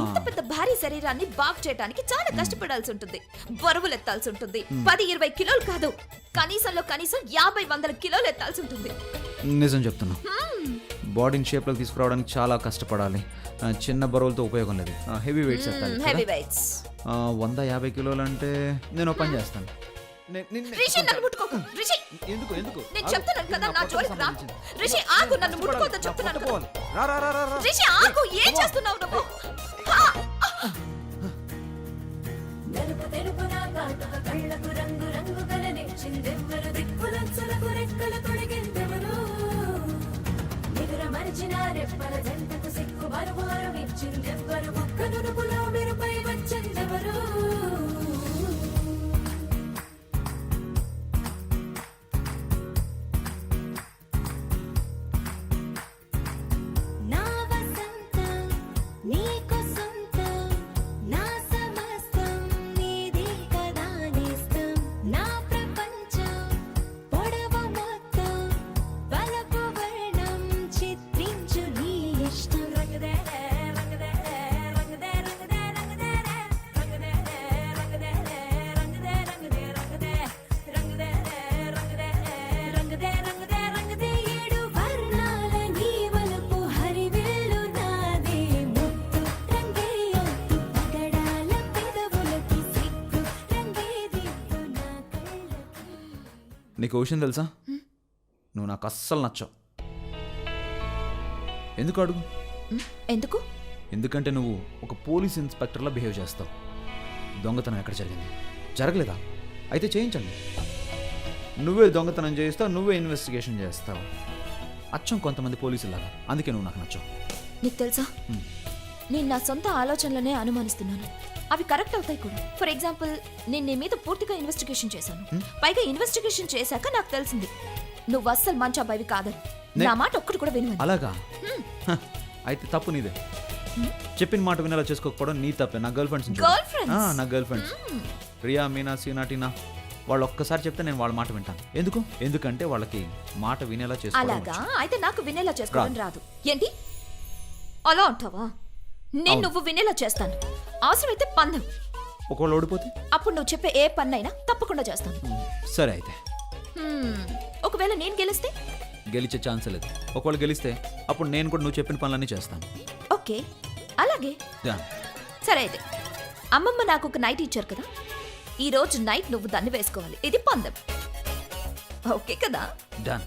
ఇంత పెద్ద భారీ శరీరాన్ని బాగు చేయడానికి చాలా కష్టపడాల్సి ఉంటుంది, బరువులు ఎత్తాల్సి ఉంటుంది. 10-20 కిలోలు కాదు, కనీసం 50-100 కిలోలు ఎత్తాల్సి ఉంటుంది. నిజం చెప్తున్నా, బాడీని షేప్లోకి తీసుకురావడానికి చాలా కష్టపడాలి. చిన్న బరువులతో ఉపయోగం లేదు. హెవీ వెయిట్స్ ఎత్తాలి. హెవీ వెయిట్స్ 150 కిలోలు అంటే నేను పని చేస్తాను. రిషి నన్ను ముట్టుకోకు. రిషి ఎందుకు ఎందుకు నేను చెప్తున్నాను కదా, నా జోలికి రా. రిషి ఆగు, నన్ను ముట్టుకోవద్దని చెప్తున్నాను కదా. రిషి ఆగు, ఏం చేస్తున్నావు నువ్వు? నలుపు తెలుపున కాటుక కళ్ళకు రంగు రంగు గలనిచ్చిందెవ్వరు, దిక్కులొచ్చులకు రెక్కలు తొడిగిందెవరు, నిదుర మరిచిన రెప్పల జంటకు సిక్కు మరుమారు ఇచ్చిందెవ్వరు, ఒక్క నునుపులో మెరుపై వచ్చిందెవరు. నీకు విషయం తెలుసా, నువ్వు నాకు అస్సలు నచ్చావు. ఎందుకు అడుగు? ఎందుకు? ఎందుకంటే నువ్వు ఒక పోలీస్ ఇన్స్పెక్టర్లా బిహేవ్ చేస్తావు. దొంగతనం ఎక్కడ జరిగింది? జరగలేదా? అయితే చేయించండి. నువ్వే దొంగతనం చేయిస్తావు, నువ్వే ఇన్వెస్టిగేషన్ చేస్తావు. అచ్చం కొంతమంది పోలీసులాగా. అందుకే నువ్వు నాకు నచ్చావు. నీకు తెలుసా, నేను నా సొంత ఆలోచనలనే అనుమానిస్తున్నాను. అవి కరెక్ట్ అవుతాయి కూడా. ఫర్ ఎగ్జాంపుల్, నేను నీ మీద పూర్తిగా ఇన్వెస్టిగేషన్ చేశాను. పైగా ఇన్వెస్టిగేషన్ చేశాక నాకు తెలిసింది నువ్వు అస్సలు మంచి అబ్బాయివి కాదని. నా మాట ఒక్కటి కూడా వినలేదు. అలాగా? అయితే తప్పు నీదే. చెప్పిన మాట వినేలా చేసుకోకపోవడం నీ తప్పే. నా గర్ల్ ఫ్రెండ్స్ నా గర్ల్ ఫ్రెండ్స్ ప్రియా, మీనా, సీనా, టీనా, వాళ్ళు ఒక్కసారి చెప్తే నేను వాళ్ళ మాట వింటాను. ఎందుకు? ఎందుకంటే వాళ్ళకి మాట వినేలా చేసుకోవడం. అలాగా? అయితే నాకు వినేలా చేసుకోవడం రాదు. ఏంటి అలా అంటావా? నేను నువ్వు వినేలా చేస్తాను. అవసరమైతే పందెం. ఒకవేళ ఓడిపోతే అప్పుడు నువ్వు చెప్పే ఏ పన్నైనా తప్పకుండా చేస్తాను. సరే అయితే. ఒకవేళ నేను గెలిస్తే? గెలిచే ఛాన్స్ లేదు. ఒకవేళ గెలిస్తే అప్పుడు నేను కూడా నువ్వు చెప్పిన పనులన్నీ చేస్తాను. ఓకే, అలాగే. సరే అయితే, అమ్మమ్మ నాకు ఒక నైట్ ఇచ్చారు కదా, ఈ రోజు నైట్ నువ్వు దాన్ని వేసుకోవాలి. ఇది పందెం. ఓకే కదా? డన్.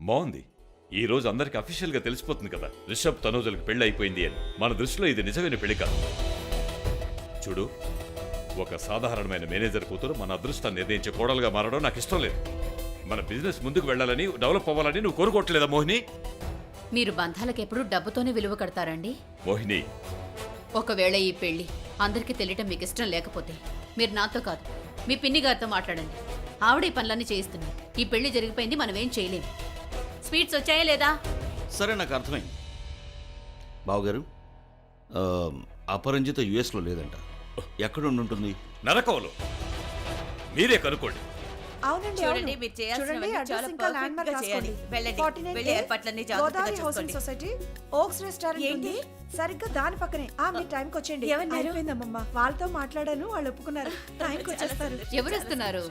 బాగుంది. ఈ రోజు అందరికి అఫీషియల్ గా తెలిసిపోతుంది కదా రిషబ్ తనూజలకు పెళ్లి అయిపోయింది అని. మన దృష్టిలో ఇది నిజమైన పెళ్లి కాదు. చూడు, ఒక సాధారణమైన మేనేజర్ కూతురు మన అదృష్టాన్ని నిర్ణయించే కోడలుగా మారడం నాకు ఇష్టం లేదు. మన బిజినెస్ ముందుకు వెళ్ళాలని, డెవలప్ అవ్వాలని నువ్వు కోరుకోవట్లేదా మోహిని? మీరు బంధాలకు ఎప్పుడు డబ్బుతోనే విలువ కడతారండి? మోహిని, ఒకవేళ ఈ పెళ్లి అందరికీ తెలియటం మీకు ఇష్టం లేకపోతే మీరు నాతో కాదు, మీ పిన్ని గారితో మాట్లాడండి. ఆవిడ ఈ పనులన్నీ చేయిస్తున్నారు. ఈ పెళ్లి జరిగిపోయింది, మనం ఏం చేయలేం. స్వీట్స్ వచ్చాయా లేదా? సరే, నాకు అర్థమైంది. బావగారు, అపరంజిత యుఎస్లో లేదంట. ఎక్కడ ఉంటుంది? నరకంలో. మీరే కనుక్కోండి. అవునండి, చూడండి, మీరు చేయాల్సినవన్నీ చాలా పర్ఫెక్ట్ గా చేయాలి. వెళ్ళండి, వెళ్ళి ఏర్పాట్లన్నీ జాగ్రత్తగా చూసుకోండి. సొసైటీ ఓక్స్ రెస్టారెంట్ ఏంటి సరిగ్గా దాని పక్కనే. మీ టైంకి వచ్చేయండి. అయిపోయిందమ్మమ్మ, వాళ్ళతో మాట్లాడాను, వాళ్ళు ఒప్పుకున్నారు. టైంకి వచ్చేస్తారు. ఎవరు వస్తున్నారు?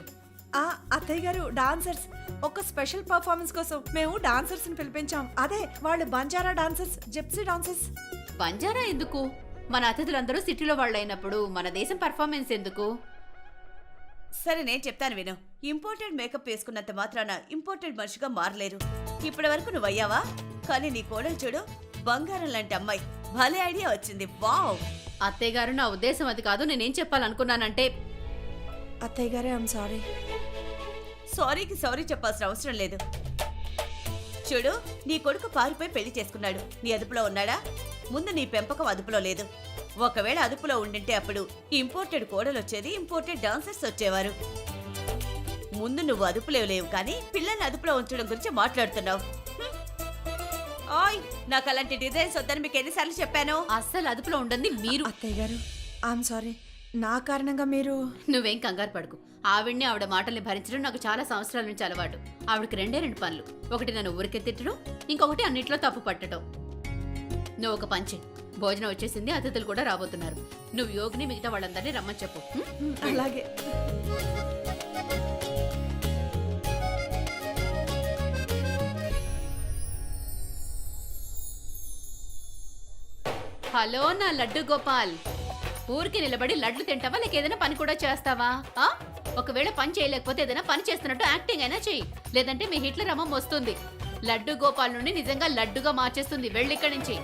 అత్తయ్య గారు డాన్సర్స్. ఒక స్పెషల్ పర్ఫార్మెన్స్ కోసం మేము డాన్సర్స్ ని పిలిపించాం. అదే వాళ్ళు Banjara dancers, gypsy dancers. Banjara ఎందుకు? మన అతిథులందరూ సిటీలో వాళ్ళు అయినప్పుడు మన దేశం పర్ఫార్మెన్స్ ఎందుకు? సరే, నేను చెప్తాను విను. ఇంపోర్టెడ్ మేకప్ వేసుకున్నంత మాత్రాన ఇంపోర్టెడ్ మనిషిగా మారలేరు. ఇప్పటి వరకు నువ్వు అయ్యావా? కానీ నీ కోడలు చూడు, బంగారం లాంటి అమ్మాయి. భలే ఐడియా వచ్చింది. వావ్! అత్తయ్య గారు, నా ఉద్దేశం అది కాదు. నేనేం చెప్పాలనుకున్నానంటే, అత్తయ్య గారే ఐమ్ సారీ. సారీకి సారీ చెప్పాల్సిన అవసరం లేదు. చూడు, నీ కొడుకు పారిపోయి పెళ్లి చేసుకున్నాడు. నీ అదుపులో ఉన్నాడా? ముందు నీ పెంపకం అదుపులో లేదు. ఒకవేళ అదుపులో ఉండింటే అప్పుడు ఇంపోర్టెడ్ కోడలు వచ్చేది, ఇంపోర్టెడ్ డాన్సర్స్ వచ్చేవారు. ముందు నువ్వు అదుపులో లేవు, కానీ పిల్లల్ని అదుపులో ఉంచడం గురించి మాట్లాడుతున్నావు. ఓయ్ నాకు అలాంటి డిజైన్స్ వద్దని మీకు ఎన్నిసార్లు చెప్పాను. అస్సలు అదుపులో ఉండండి మీరు. అత్తయ్య గారు ఐఎమ్ సారీ, నా కారణంగా మీరు. నువ్వేం కంగారు పడకు. ఆవిడ్ని ఆవిడ మాటల్ని భరించడం నాకు చాలా సంవత్సరాల నుంచి అలవాటు. ఆవిడకి రెండు పనులు. ఒకటి నన్ను ఊరికే తిట్టడం, ఇంకొకటి అన్నిట్లో తప్పు పట్టడం. నువ్వు ఒక పంచి. భోజనం వచ్చేసింది, అతిథులు కూడా రాబోతున్నారు. నువ్వు యోగిని మిగతా వాళ్ళందరినీ రమ్మని చెప్పు. అలాగే. హలో నా లడ్డు గోపాల్, ఊరికి నిలబడి లడ్లు తింటావా లేక ఏదైనా పని కూడా చేస్తావా? ఒకవేళ పని చేయలేకపోతే ఏదైనా పని చేస్తున్నట్టు యాక్టింగ్ అయినా చెయ్యి, లేదంటే మీ హిట్లర్ అమ్మం వస్తుంది. లడ్డు గోపాల్ నుండి నిజంగా లడ్డుగా మార్చేస్తుంది. వెళ్ళి ఇక్కడి నుంచి.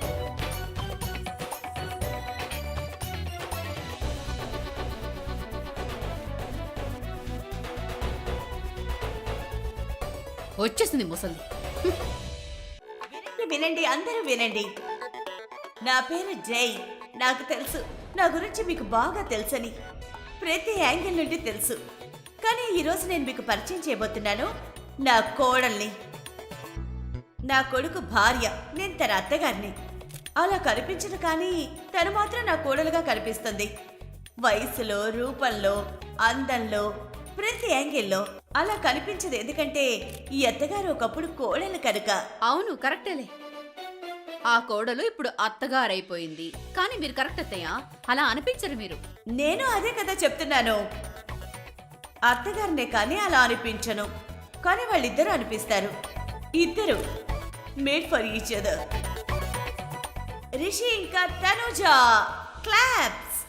వచ్చేసింది ముసలి. వినండి వినండి, అందరూ వినండి. నా పేరు జై. నాకు తెలుసు నా గురించి మీకు బాగా తెలుసని, ప్రతి యాంగిల్ నుండి తెలుసు. కానీ ఈరోజు నేను మీకు పరిచయం చేయబోతున్నాను నా కోడల్ని. నా కొడుకు భార్య, నేను తన అత్తగారిని. అలా కనిపించను కానీ తను మాత్రం నా కోడలుగా కనిపిస్తుంది. వయసులో, రూపంలో, అందంలో, ప్రతి యాంగిల్లో అలా కనిపించదు. ఎందుకంటే ఈ అత్తగారు ఒకప్పుడు కోడలు కనుక. అవును, కరెక్టేలే. ఆ కోడలు ఇప్పుడు అత్తగారైపోయింది. కానీ మీరు కరెక్ట్ అత్తయ్య, అలా అనిపించరు మీరు. నేను అదే కదా చెప్తున్నాను. అత్తగారినే కానీ అలా అనిపించను, కానీ వాళ్ళిద్దరూ అనిపిస్తారు. ఇద్దరు made for each other. Rishi ఇంకా తనుజ. క్లాప్స్.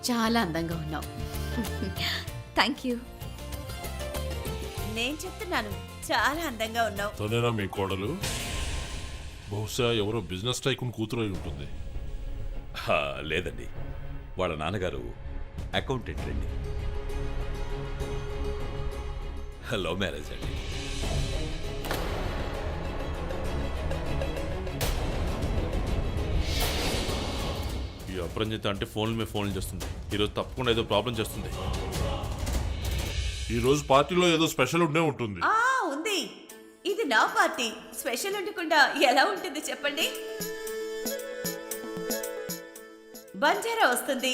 చాలా అందంగా ఉన్నావు. Thank you. నేను చెప్తున్నాను, చాలా అందంగా ఉన్నావు. తనేనా మీ కోడలు? బహుశా ఎవరో బిజినెస్ టైకూన్ కూతురు అయి ఉంటుంది. లేదండి, వాళ్ళ నాన్నగారు అకౌంటెంట్ అండి. లవ్ మ్యారేజ్ అండి. ఈ అప్రంజిత అంటే ఫోన్ల మీద ఫోన్లు చేస్తుంది. ఈరోజు తప్పకుండా ఏదో ప్రాబ్లం చేస్తుంది. ఈరోజు పార్టీలో ఏదో స్పెషల్ ఉండే ఉంటుంది. ఉంది. ఇది నా పార్టీ. స్పెషల్ ఉండకుండా ఎలా ఉంటుంది చెప్పండి? బంజారా వస్తుంది.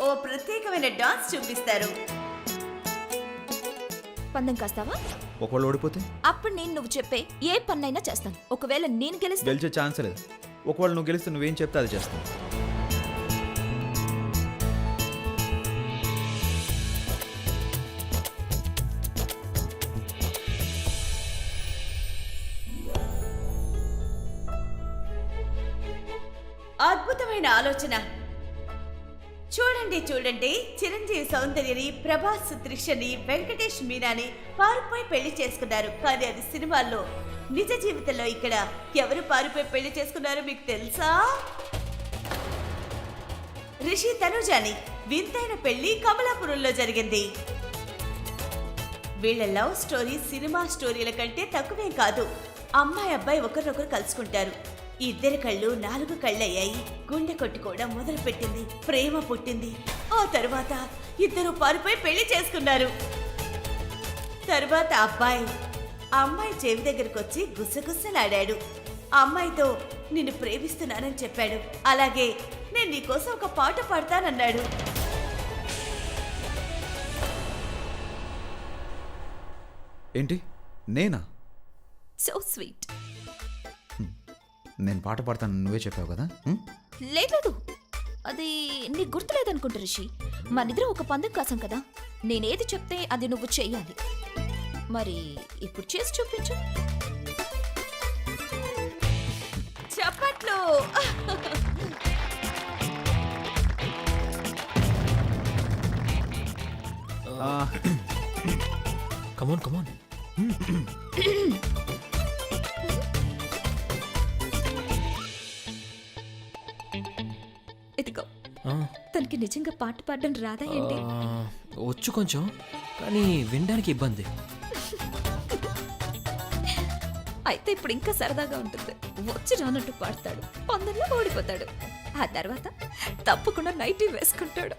ఓ ప్రత్యేకమైన డాన్స్ చూపిస్తారు. పందెం కాస్తావా? ఒకవేళ ఓడిపోతే అప్పుడు నేను నువ్వు చెప్పే ఏ పన్నైనా చేస్తాను. ఒకవేళ నేను గెలిస్తే గెలిచే ఛాన్స్ లేదు. ఒకవేళ నువ్వు గెలిస్తే నువ్వేం చెప్తే అది చేస్తాను. అద్భుతమైన ఆలోచన. చూడండి చూడండి, చిరంజీవి సౌందర్యని, ప్రభాస్ త్రిషని, వెంకటేష్ మీనాని పారుపై పెళ్లి చేసుకున్నారు. కానీ అది సినిమాల్లో. నిజ జీవితంలో ఇక్కడ ఎవరు పారుపై పెళ్లి చేసుకున్నారో మీకు తెలుసా? రిషి తనుజాని వింతైన పెళ్లి కమలాపురంలో జరిగింది. వీళ్ళ లవ్ స్టోరీ సినిమా స్టోరీల కంటే తక్కువేం కాదు. అమ్మాయి అబ్బాయి ఒకరినొకరు కలుసుకుంటారు. ఇద్దరి కళ్ళు 4 కళ్ళయ్యాయి. గుండె కొట్టుకోవడం మొదలుపెట్టింది. ప్రేమ పుట్టింది. ఆ తరువాత ఇద్దరు పారిపోయి పెళ్లి చేసుకున్నారు. తరువాత అబ్బాయి అమ్మాయి చెవి దగ్గరకు వచ్చి గుసగుసలాడాడు. అమ్మాయితో నిన్ను ప్రేమిస్తున్నానని చెప్పాడు. అలాగే నేను నీకోసం ఒక పాట పాడతానన్నాడు. ఏంటి? నేనా? So sweet. నేను పాట పాడతాను నువ్వే చెప్పావు కదా. లేదు, అది నీకు గుర్తులేదనుకుంటా రిషి. మనిద్దరం ఒక పందెం కాసాం కదా. నేనేది చెప్తే అది నువ్వు చెయ్యాలి. మరి ఇప్పుడు చేసి చూపించు. చప్పట్లు. Come on come on. తనకి నిజంగా పాట పాడడం రాదా ఏంటి? వచ్చు కొంచెం, కానీ వినడానికి ఇబ్బంది. అయితే ఇప్పుడు ఇంకా సరదాగా ఉంటుంది. వచ్చి రానట్టు పాడతాడు, పందెంలో ఓడిపోతాడు. ఆ తర్వాత తప్పకుండా నైటీ వేసుకుంటాడు.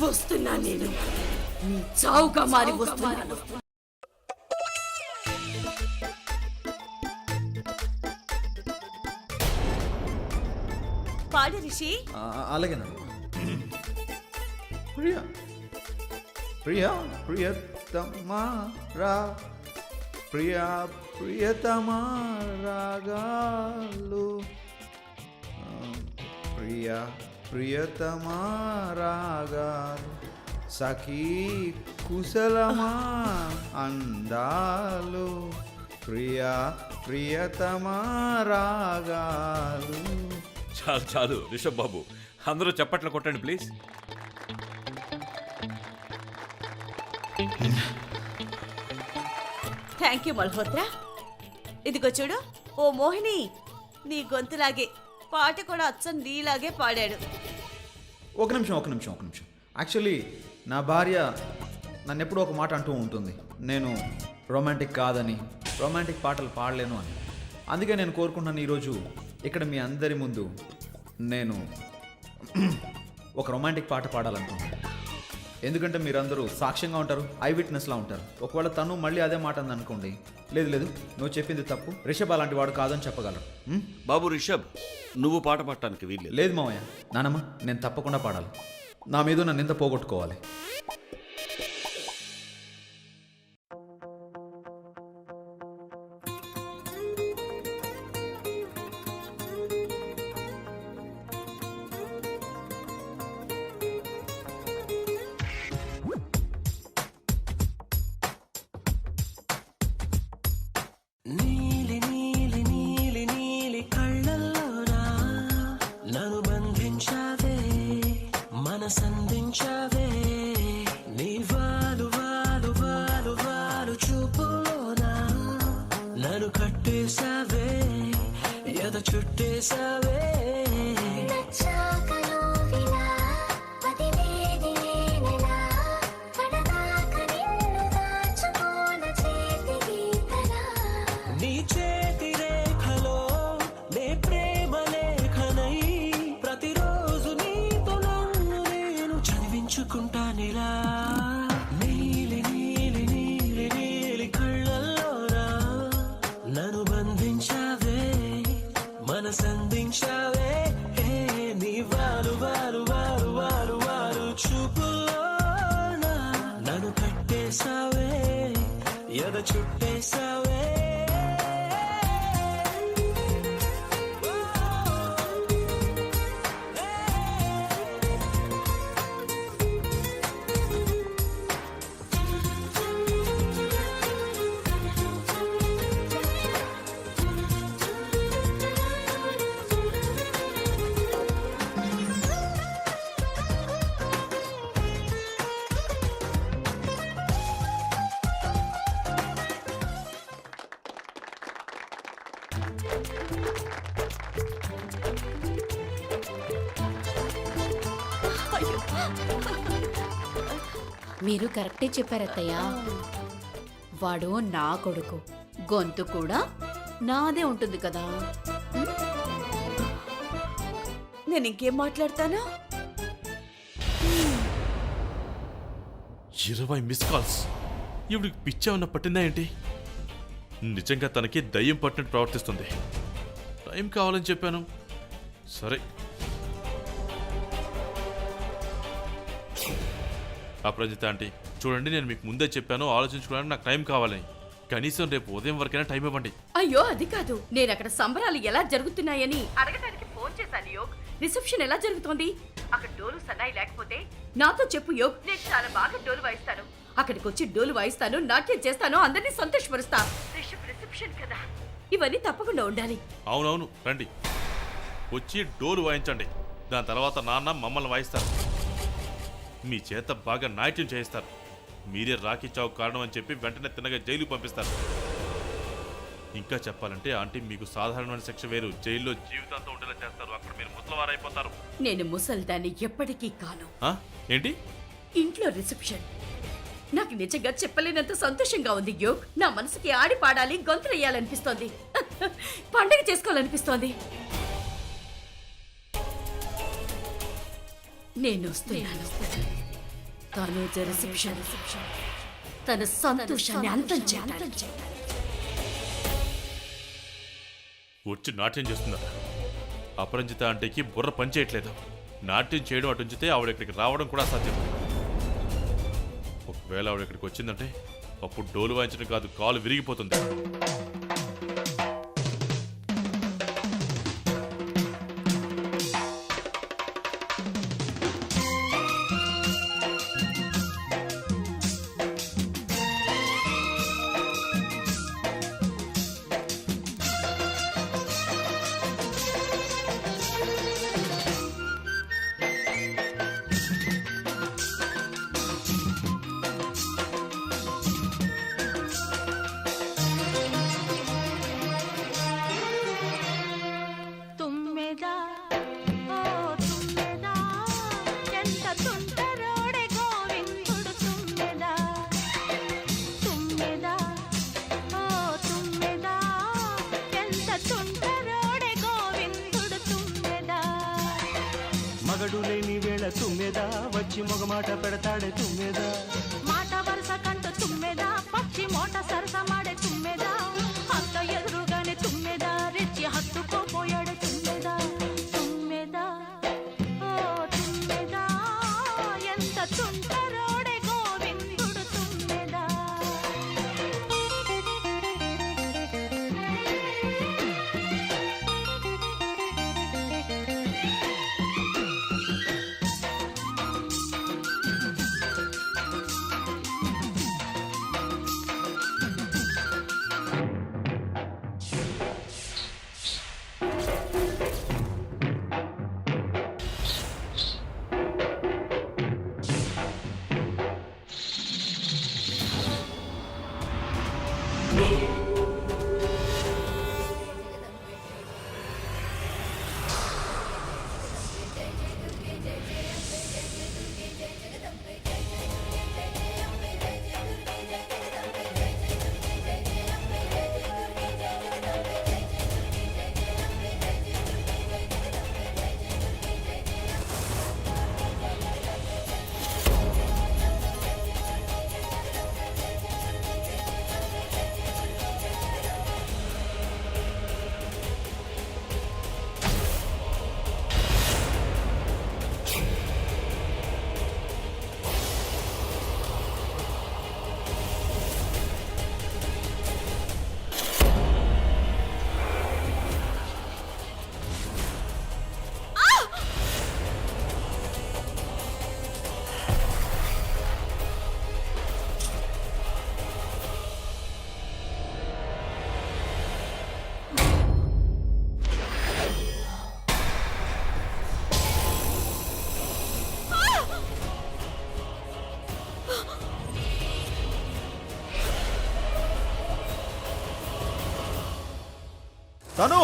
వస్తున్నా నేను నీ చావుగా మారి వస్తున్నాను. పాడు రిషి. అలాగేనా? ప్రియా ప్రియా ప్రియతమా రా, ప్రియా ప్రియతమా రాగాలు, ప్రియా ప్రియతమా రాగాలు, సఖీ కుశలమా అందాలు, ప్రియా ప్రియతమా రాగాలు. చాలు చాలు రిషబ్ బాబు, అందరూ చప్పట్లు కొట్టండి ప్లీజ్. Thank you Malhotra. ఇదిగో చూడు, ఓ మోహిని, నీ గొంతులాగే పాట కూడా అచ్చం నీలాగే పాడాడు. ఒక నిమిషం. యాక్చువల్లీ నా భార్య నన్ను ఎప్పుడూ ఒక మాట అంటూ ఉంటుంది, నేను రొమాంటిక్ కాదని, రొమాంటిక్ పాటలు పాడలేను అని. అందుకే నేను కోరుకుంటున్నాను ఈరోజు ఇక్కడ మీ అందరి ముందు నేను ఒక రొమాంటిక్ పాట పాడాలనుకుంటున్నాను. ఎందుకంటే మీరందరూ సాక్ష్యంగా ఉంటారు, ఐ విట్నెస్లా ఉంటారు. ఒకవేళ తను మళ్ళీ అదే మాట అనుకోండి, లేదు నువ్వు చెప్పింది తప్పు, రిషబ్ అలాంటి వాడు కాదని చెప్పగలరు. బాబు రిషబ్, నువ్వు పాట పాడటానికి వీల్లేదు. లేదు మావయ్య, నానమ్మ నేను తప్పకుండా పాడాలి. నా మీద నన్ను నింద పోగొట్టుకోవాలి. నీలి నీలి నీలి నీలి కళ్ళల్లోనా నన్ను బంధించావే, మనసందించావే, నీ వాలు వాలు వాలు వాలు చూపులోనా నన్ను కట్టేశావే, ఎద చుట్టేశావే. నీ చేతి రేఖలో నే ప్రేమ లేఖనై ప్రతిరోజు నీతో నన్ను నేను చదివించుకుంటానిలా. నీలి నీలి నీలి నీలి కళ్ళల్లోనా నన్ను బంధించావే, మనసందించావే, నీ వాలు వాలు వాలు వాలు వాలు చూపులోనా నన్ను కట్టేశావే, ఎద చుట్టేశావే. మీరు కరెక్టే చెప్పారత్తయ్య. వాడు నా కొడుకు, గొంతు కూడా నాదే ఉంటుంది కదా. నేను ఇంకేం మాట్లాడతాను? 20 మిస్ కాల్స్. ఇవిడికి పిచ్చేమన్నా పట్టిందా ఏంటి? నిజంగా తనకి దయ్యం పట్టినట్టు ప్రవర్తిస్తుంది. టైం కావాలని చెప్పాను, సరే. అప్రజిత ఆంటీ, చూడండి, నేను మీకు ముందే చెప్పాను ఆలోచించుకోవడానికి నాకు టైం కావాలని. కనీసం రేపు ఉదయం వరకైనా టైం ఇవ్వండి. అయ్యో అది కాదు, నేను అక్కడ సంబరాలు ఎలా జరుగుతున్నాయని అడగడానికి ఫోన్ చేశాను యోగ్. రిసెప్షన్ ఎలా జరుగుతోంది? అక్కడ డోలు సన్నాయి లేకపోతే నాతో చెప్పు యోగ్, నేను చాలా బాగా డోలు వాయిస్తాను. అక్కడికి వచ్చి డోలు వాయిస్తాను, నాట్యం చేస్తాను, అందరినీ సంతోషపరుస్తా. రిసెప్షన్ కదా, ఇవన్నీ తప్పకుండా ఉండాలి. అవునవును, రండి, వచ్చి డోలు వాయించండి. దాని తర్వాత నాన్న మమ్మల్ని వాయిస్తారు. మీ చేత బాగా నాట్యం చేయిస్తారు. మీరే రాఖీ చావు కారణం అని చెప్పి వెంటనే తిన్నగా జైలు పంపిస్తారు. ఇంకా చెప్పాలంటే ఆంటీ మీకు సాధారణమైన శిక్ష వేరు, జైల్లో జీవితాంతం ఉండేలా చేస్తారు. అక్కడ మీరు ముసలవారైపోతారు. నేను ముసల్దాన్ని ఎప్పటికీ కాను. ఆ? ఏంటి? ఇంట్లో రిసెప్షన్ నాకు నిజంగా చెప్పలేనంత సంతోషంగా ఉంది యోగ్. నా మనసుకి ఆడి పాడాలి, గొంతులెయ్యాలనిపిస్తోంది, పండగ చేసుకోవాలనిపిస్తోంది. నేను వస్తున్నాను. తనూజ రిసెప్షన్ తన సంతోషాన్ని అంతం చేయాలి. వచ్చి నాట్యం చేస్తున్నారు. అపరంజిత ఆంటీకి బుర్ర పనిచేయట్లేదు. నాట్యం చేయడం అటు ఉంచితే ఆవిడ ఇక్కడికి రావడం కూడా సాధ్యం. ఒకవేళ ఆవిడ ఇక్కడికి వచ్చిందంటే అప్పుడు డోలు వాయించడం కాదు, కాలు విరిగిపోతుంది. మగడు లేని వేళ తుమ్మెదా వచ్చి మొగమాట పెడతాడే తుమ్మెదా మాట వరుస కంటూ తుమ్మెదా పక్షి మోట సరస మాడే తుమ్మెదా అంత ఎదురుగానే తుమ్మెదా రెచ్చి హత్తుకోపోయాడు తుమ్మెదా తుమ్మెదా ఓ తుమ్మెదా ఎంత తుంటరోడే గోవిందుడు తుమ్మెదా. తను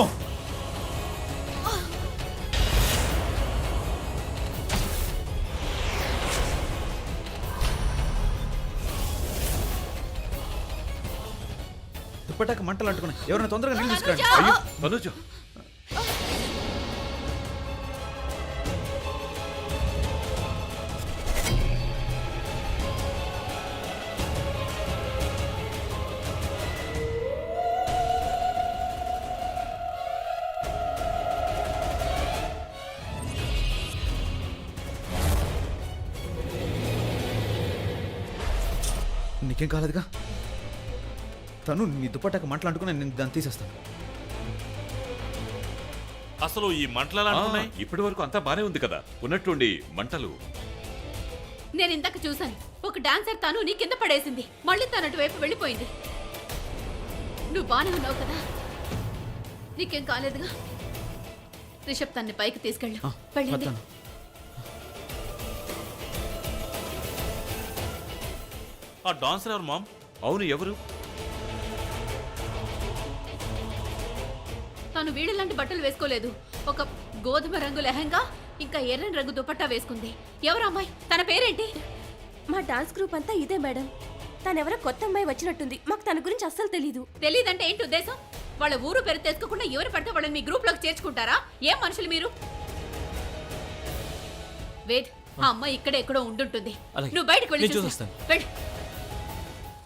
దుప్పటాక మంటలు అంటుకున్నాయి. ఎవరైనా తొందరగా నీళ్ళు తీసుకురండి. అయ్యో తనుజ, నీకేం కాలేదుగా? తను నీ దుప్పటాక మంటలు అంటుకుని నేను దాన్ని తీసేస్తాను. అసలు ఈ మంటలు ఎలా అంటున్నాయి? ఇప్పటి వరకు అంతా బానే ఉంది కదా, ఉన్నట్టుండి మంటలు. నేను ఇందాక చూశాను, ఒక డాన్సర్ తాను నీ కింద పడేసింది, మళ్ళీ తను అటువైపు వెళ్ళిపోయింది. నువ్వు బానే ఉన్నావు కదా? నీకేం కాలేదుగా? రిషబ్ తన్ని పైకి తీసుకెళ్ళు ఆ, వెళ్ళండి వస్తాను. ఆ డాన్సర్ ఎవరు మామ్? అవును, ఎవరు? తను వీళ్ళలాంటి బట్టలు వేసుకోలేదు. ఒక గోధుమ రంగు లెహంగా ఇంకా ఎర్రని రంగు దుపట్టా వేసుకుంది. ఎవరు అమ్మాయి? తన పేరేంటి? మా డాన్స్ గ్రూప్ అంతా ఇదే మేడం. తనెవరో కొత్త అమ్మాయి వచ్చినట్టుంది. మాకు తన గురించి అస్సలు తెలీదు. తెలీదంటే ఏంటి ఉద్దేశం? వాళ్ళ ఊరు పేరు తెలుసుకోకుండా ఎవరు పడితే వాళ్ళని మీ గ్రూప్ లోకి చేర్చుకుంటారా? ఏం మనుషులు మీరు? వేద్, ఆ అమ్మాయి ఇక్కడే ఎక్కడో ఉండుంటుంది. అలాగే. నువ్వు బయటకు వెళ్ళి నేను చూసి చూసొస్తాను. వెళ్ళు.